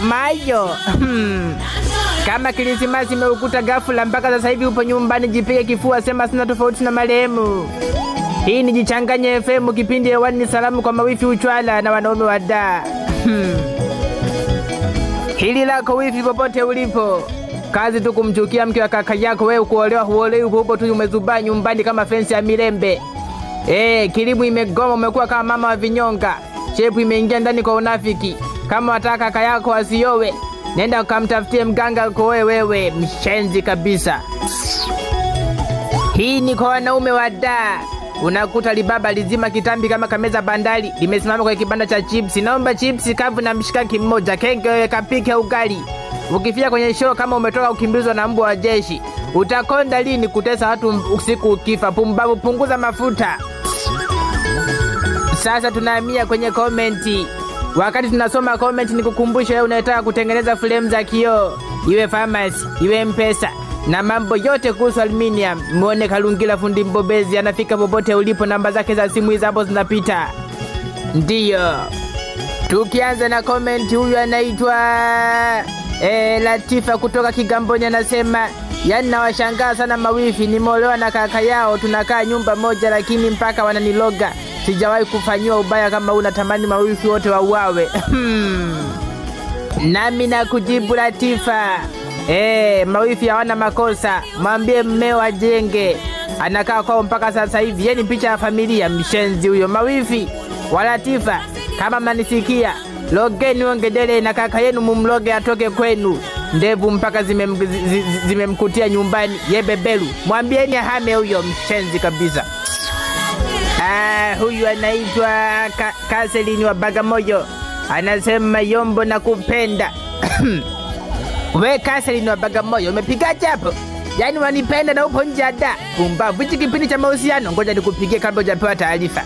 Mayo. Kama Krismasi imeukuta ghafla mpaka sasa hivi upo nyumbani, jipige kifua, sema sina tofauti na marehemu. Hii ni Jichanganye FM, kipindi hewani ni salamu kwa mawifi uchwala na wanaume wa daa. Hili lako wifi popote ulipo. Kazi tu kumchukia mke wa kaka yako, wewe kuolewa huolewi, upo tu umezubaa nyumbani kama fensi ya Mirembe. Kilimu imegoma, umekuwa kama mama wa vinyonga. Shepu imeingia ndani kwa unafiki. Kama wataka kaka yako asiowe, nenda ukamtafutie mganga ukoe wewe, mshenzi kabisa. Hii ni kwa wanaume wa daa. Unakuta libaba lizima kitambi kama kameza bandari, limesimama kwa kibanda cha chips. Naomba chips kavu na mshikaki mmoja, kenge wewe kapike ugali. Ukifia kwenye show kama umetoka ukimbizwa na mbwa wa jeshi. Utakonda lini kutesa watu usiku ukifa? Pumbavu, punguza mafuta. Sasa tunahamia kwenye komenti. Wakati tunasoma komenti nikukumbusha wewe unayetaka kutengeneza frame za kioo, iwe pharmacy, iwe mpesa na mambo yote kuhusu aluminium. Muone Kalungila fundi mbobezi, anafika popote ulipo, namba zake za simu hizo hapo zinapita. Ndiyo. Tukianza na comment, huyu anaitwa Latifa kutoka Kigamboni, anasema yani nawashangaa sana mawifi, nimeolewa na kaka yao, tunakaa nyumba moja lakini mpaka wananiloga. Sijawahi kufanyiwa ubaya kama unatamani mawifi wote wauawe. Nami na kujibu Latifa, mawifi hawana makosa, mwambie mmeo ajenge. Anakaa kwao mpaka sasa hivi, yeni picha ya familia, mshenzi huyo. Mawifi wa Latifa, kama mnanisikia, logeni ongedele na kaka yenu, mumloge atoke kwenu. Ndevu mpaka zimemkutia nyumbani, yebebelu. Mwambieni ahame huyo, mshenzi kabisa. Huyu anaitwa Kaselini wa Bagamoyo, anasema Yombo na kupenda. We Kaselini wa Bagamoyo, umepigaje hapo? Yani wanipenda na upo nje ada. Pumbavu, hichi kipindi cha mahusiano, ngoja nikupigie kabla hujapewa taarifa.